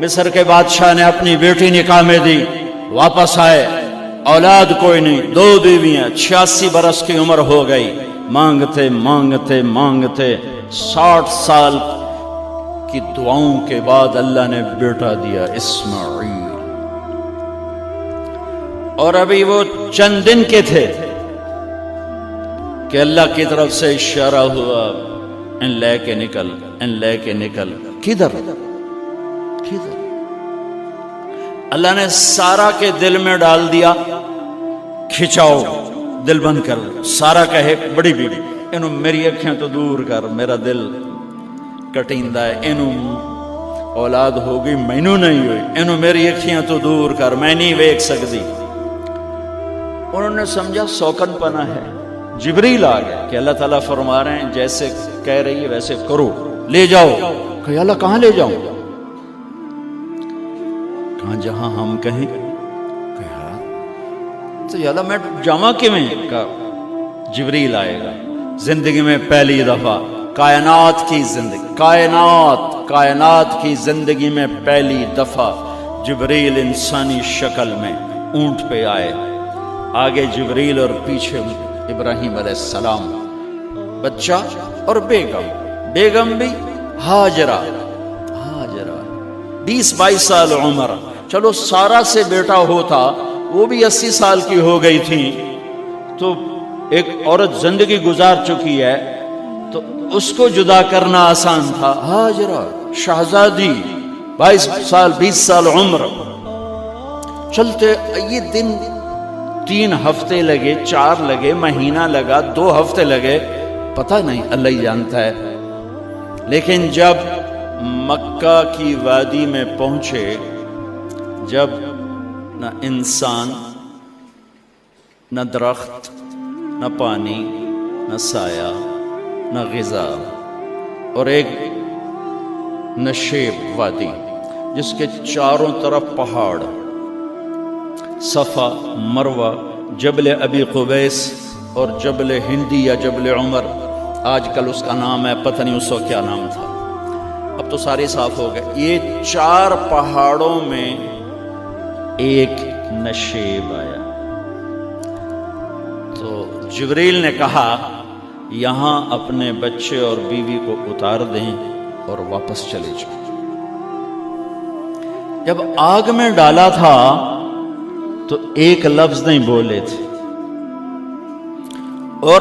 مصر کے بادشاہ نے اپنی بیٹی نکاح میں دی، واپس آئے، اولاد کوئی نہیں، 2 بیویاں، 86 برس کی عمر ہو گئی، مانگتے مانگتے مانگتے 60 سال کی دعاؤں کے بعد اللہ نے بیٹا دیا، اسماعیل۔ اور ابھی وہ چند دن کے تھے کہ اللہ کی طرف سے اشارہ ہوا، ان لے کے نکل، ان لے کے نکل۔ کدھر؟ اللہ نے سارا کے دل میں ڈال دیا، کھچاؤ، دل بند کر۔ سارا کہے بڑی بیوی، انہوں میری اکھیں تو دور کر، میرا دل کٹیندہ ہے، انہوں اولاد ہوگی مینوں نہیں ہوئی، انہوں میری اکھیں تو دور کر، میں نہیں ویکھ سکتی۔ انہوں نے سمجھا سوکن پنا ہے۔ جبریل آ گیا کہ اللہ تعالیٰ فرما رہے ہیں جیسے کہہ رہی ہے ویسے کرو، لے جاؤ۔ کہ اللہ کہاں لے جاؤں؟ کہاں جہاں ہم کہیں۔ تو یا اللہ میں جامع کیویں؟ کہا جبریل آئے گا زندگی میں پہلی دفعہ، کائنات کی زندگی، کائنات کی زندگی میں پہلی دفعہ جبریل انسانی شکل میں اونٹ پہ آئے، آگے جبریل اور پیچھے ابراہیم علیہ السلام، بچہ اور بیگم بھی ہاجرہ 20-22 سال عمر۔ چلو سارا سے بیٹا ہوتا، وہ بھی 80 سال کی ہو گئی تھی، تو ایک عورت زندگی گزار چکی ہے تو اس کو جدا کرنا آسان تھا۔ ہاجرہ شہزادی 22 سال 20 سال عمر، چلتے یہ دن 3 ہفتے لگے، 4 لگے، مہینہ لگا، 2 ہفتے لگے، پتہ نہیں، اللہ ہی جانتا ہے۔ لیکن جب مکہ کی وادی میں پہنچے، جب نہ انسان، نہ درخت، نہ پانی، نہ سایہ، نہ غذا، اور ایک نشیب وادی جس کے چاروں طرف پہاڑ، صفا، مروہ، جبل ابی قبیس اور جبل ہندی یا جبل عمر، آج کل اس کا نام ہے، پتہ نہیں اس وقت کیا نام تھا، اب تو سارے صاف ہو گئے۔ یہ 4 پہاڑوں میں ایک نشیب آیا، تو جبریل نے کہا یہاں اپنے بچے اور بیوی کو اتار دیں اور واپس چلے جائیں۔ جب آگ میں ڈالا تھا تو ایک لفظ نہیں بولے تھے، اور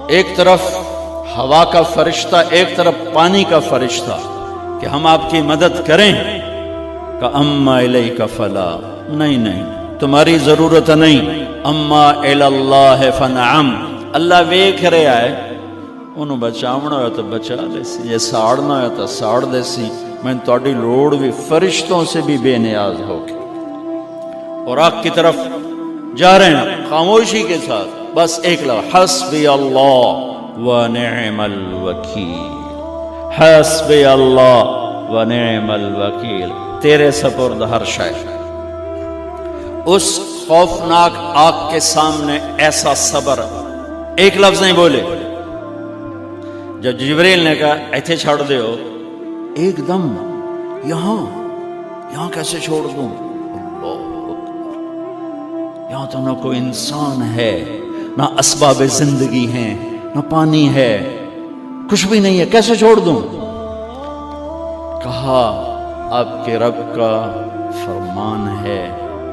ایک طرف ہوا کا فرشتہ، ایک طرف پانی کا فرشتہ کہ ہم آپ کی مدد کریں، کہ اما الیک فلا، نہیں تمہاری ضرورت نہیں، اما الی اللہ فنعم، اللہ ویکھ رہا ہے، انہوں بچاونا ہو تو بچا لے سی، یہ ساڑنا ہو تو ساڑ دے سی، میں تہاڈی لوڑ بھی فرشتوں سے بھی بے نیاز ہو کے۔ اور آگ کی طرف جا رہے ہیں خاموشی کے ساتھ، بس ایک لفظ، حسبی اللہ ونعم الوکیل، حسبی اللہ ونعم الوکیل، تیرے سپرد ہر شے۔ اس خوفناک آگ کے سامنے ایسا صبر، ایک لفظ نہیں بولے۔ جب جبریل نے کہا ایتھے چھوڑ دے ہو، ایک دم یہاں کیسے چھوڑ دوں؟ یہاں تو نہ کوئی انسان ہے، نہ اسباب زندگی ہیں، نہ پانی ہے، کچھ بھی نہیں ہے، کیسے چھوڑ دوں؟ کہا آپ کے رب کا فرمان ہے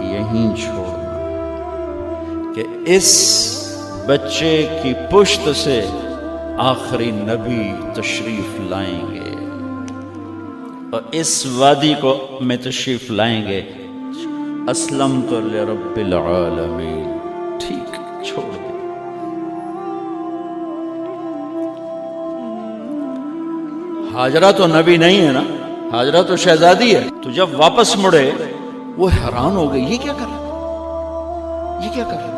یہیں چھوڑنا، کہ اس بچے کی پشت سے آخری نبی تشریف لائیں گے اور اس وادی کو میں تشریف لائیں گے۔ اسلمت لرب العالمین، ٹھیک چھوڑ دے۔ ہاجرہ تو نبی نہیں ہے نا، ہاجرہ تو شہزادی ہے۔ تو جب واپس مڑے وہ حیران ہو گئی، یہ کیا کر رہا، یہ کیا کر رہا؟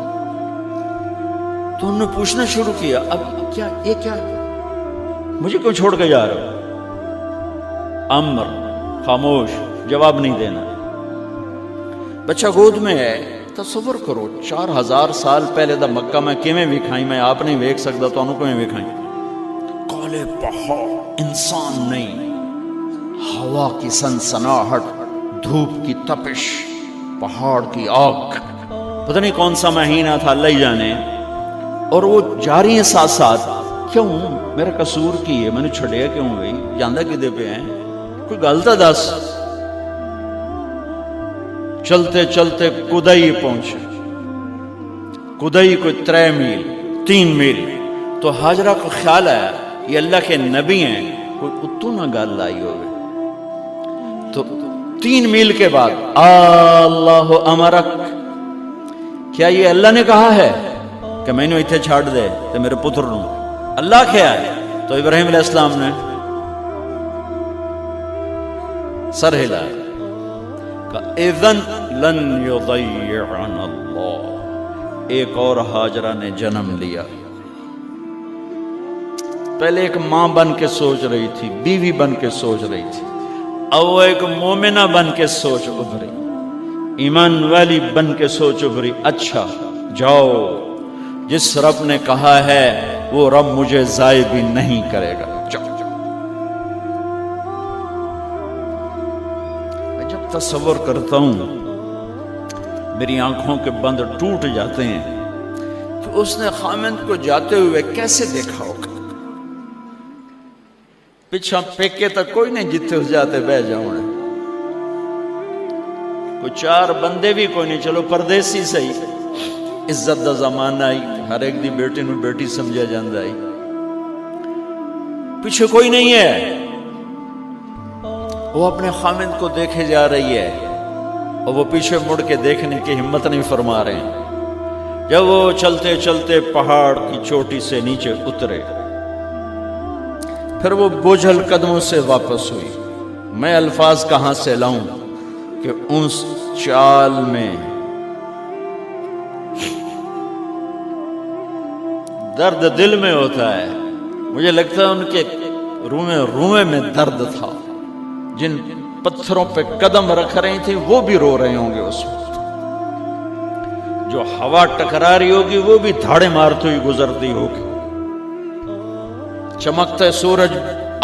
تو انہوں نے پوچھنا شروع کیا، اب کیا یہ کیا، مجھے کیوں چھوڑ کے جا رہا ہو؟ امر، خاموش، جواب نہیں دینا۔ بچہ گود میں ہے، تصور کرو 4000 سال پہلے دا مکہ میں کیویں وکھائی، میں آپ نہیں ویکھ سکتا تو انہوں کیویں وکھائی؟ کالے پہاڑ، انسان نہیں، ہوا کی سنسناہٹ، دھوپ کی تپش، پہاڑ کی آگ، پتہ نہیں کون سا مہینہ تھا اللہ ہی جانے، اور وہ جاری ہیں ساتھ ساتھ. کیوں میرا قصور کی ہے، میں نے چھڑیا کیوں گئی، جاندہ کدے پہ ہیں، کوئی گل تو دس. چلتے چلتے کدئی پہنچے. کدئی کوئی 3 میل. تو ہاجرہ کو خیال آیا یہ اللہ کے نبی ہیں، کوئی اتو نہ گل آئی ہوگی. تو 3 میل کے بعد اللہ امرک، کیا یہ اللہ نے کہا ہے کہ میں نے اتنے چھاڑ دے تو میرے پتر نوں؟ اللہ کیا ہے؟ تو ابراہیم علیہ السلام نے سر ہلایا کہ اذن لن یضیعنا اللہ. ایک اور ہاجرہ نے جنم لیا. پہلے ایک ماں بن کے سوچ رہی تھی، بیوی بن کے سوچ رہی تھی، اب وہ ایک مومنہ بن کے سوچ ابھری، ایمان والی بن کے سوچ ابھری. اچھا جاؤ، جس رب نے کہا ہے وہ رب مجھے ضائع بھی نہیں کرے گا. جاؤ. میں جب تصور کرتا ہوں میری آنکھوں کے بند ٹوٹ جاتے ہیں کہ اس نے خامند کو جاتے ہوئے کیسے دیکھا ہوگا. پچھا پیکے تک کوئی نہیں جتے اس جاتے بہ جاؤں، کوئی 4 بندے بھی کوئی نہیں، چلو پردیسی صحیح. عزت دا زمانہ آئی، ہر ایک دی بیٹی نو بیٹی سمجھا جاندہ آئی. پیچھے کوئی نہیں ہے، وہ اپنے خامند کو دیکھے جا رہی ہے اور وہ پیچھے مڑ کے دیکھنے کی ہمت نہیں فرما رہے ہیں. جب وہ چلتے چلتے پہاڑ کی چوٹی سے نیچے اترے، پھر وہ بوجھل قدموں سے واپس ہوئی. میں الفاظ کہاں سے لاؤں کہ اس چال میں درد دل میں ہوتا ہے. مجھے لگتا ہے ان کے روئے میں درد تھا. جن پتھروں پہ قدم رکھ رہی تھی وہ بھی رو رہے ہوں گے اس وقت. جو ہوا ٹکرا رہی ہوگی وہ بھی دھاڑے مارتی ہوئی گزرتی ہوگی. چمکتے سورج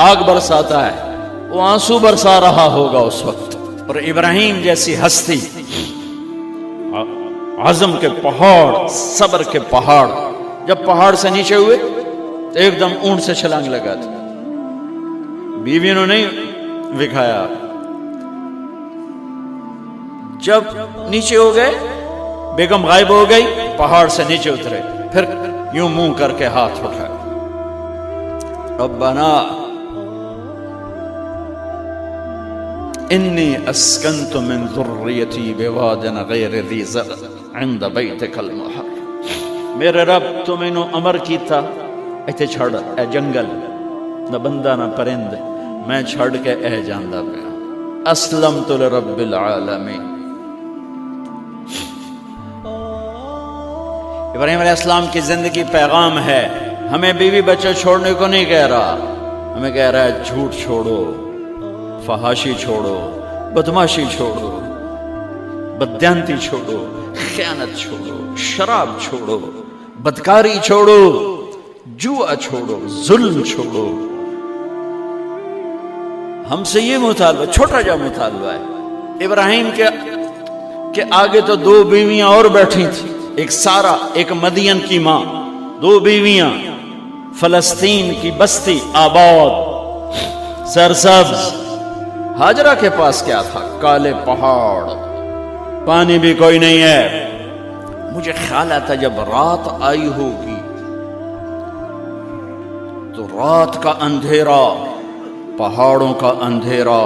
آگ برساتا ہے، وہ آنسو برسا رہا ہوگا اس وقت. اور ابراہیم جیسی ہستی، عزم کے پہاڑ، صبر کے پہاڑ، جب پہاڑ سے نیچے ہوئے تو ایک دم اونٹ سے چھلانگ لگا تھا. بیوی نے نہیں دکھایا. جب نیچے ہو گئے، بیگم غائب ہو گئی، پہاڑ سے نیچے اترے، پھر یوں منہ کر کے ہاتھ اٹھایا، ربنا انی اسکنت من ذریتی بواد غیر ذی زرع عند بیتک المحرم. میرے رب تو میں نے امر کیتا ایتھے چھڑ، اے جنگل، نہ بندہ نہ پرند، میں چھڑ کے اے جاندہ پہ. اسلمت لرب العالمین. ابراہیم علیہ السلام کی زندگی پیغام ہے. ہمیں بیوی بچے چھوڑنے کو نہیں کہہ رہا، ہمیں کہہ رہا ہے جھوٹ چھوڑو، فحاشی چھوڑو، بدماشی چھوڑو، بددیانتی چھوڑو، خیانت چھوڑو، شراب چھوڑو، بدکاری چھوڑو، جوا چھوڑو، ظلم چھوڑو. ہم سے یہ مطالبہ، چھوٹا جا مطالبہ ہے. ابراہیم کے آگے تو 2 بیویاں اور بیٹھی تھیں، ایک سارا، ایک مدین کی ماں، 2 بیویاں. فلسطین کی بستی آباد، سرسبز. ہاجرہ کے پاس کیا تھا؟ کالے پہاڑ، پانی بھی کوئی نہیں ہے. مجھے خیال آتا جب رات آئی ہوگی تو رات کا اندھیرا، پہاڑوں کا اندھیرا،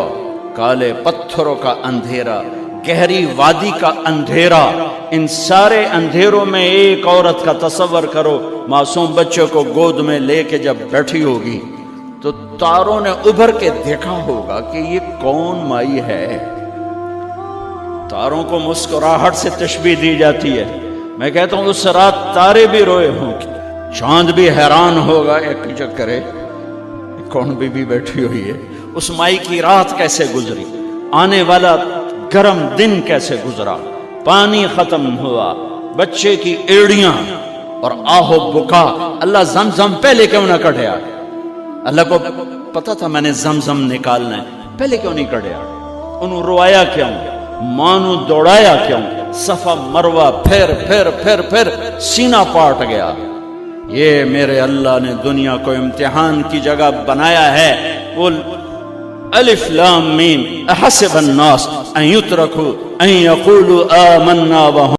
کالے پتھروں کا اندھیرا، گہری وادی کا اندھیرا، ان سارے اندھیروں میں ایک عورت کا تصور کرو، معصوم بچے کو گود میں لے کے جب بیٹھی ہوگی تو تاروں نے ابھر کے دیکھا ہوگا کہ یہ کون مائی ہے. تاروں کو مسکراہٹ سے تشبیہ دی جاتی ہے. میں کہتا ہوں اس رات تارے بھی روئے ہوں گے، چاند بھی حیران ہوگا، ایک چکرے کون بی بی بیٹھی ہوئی ہے. اس مائی کی رات کیسے گزری، آنے والا گرم دن کیسے گزرا، پانی ختم ہوا، بچے کی ایڑیاں اور آہو بکا. اللہ زمزم پہلے کیوں نہ کٹیا؟ اللہ کو پتا تھا میں نے زمزم نکالنا ہے، پہلے کیوں نہیں کڑیا انہوں روایا کیوں مانو دوڑایا کیوں صفا مروہ پھر سینہ پاٹ گیا یہ میرے اللہ نے دنیا کو امتحان کی جگہ بنایا ہے قل الف لام میم احسب الناس ان یترکوا ان یقولوا آمنا وهم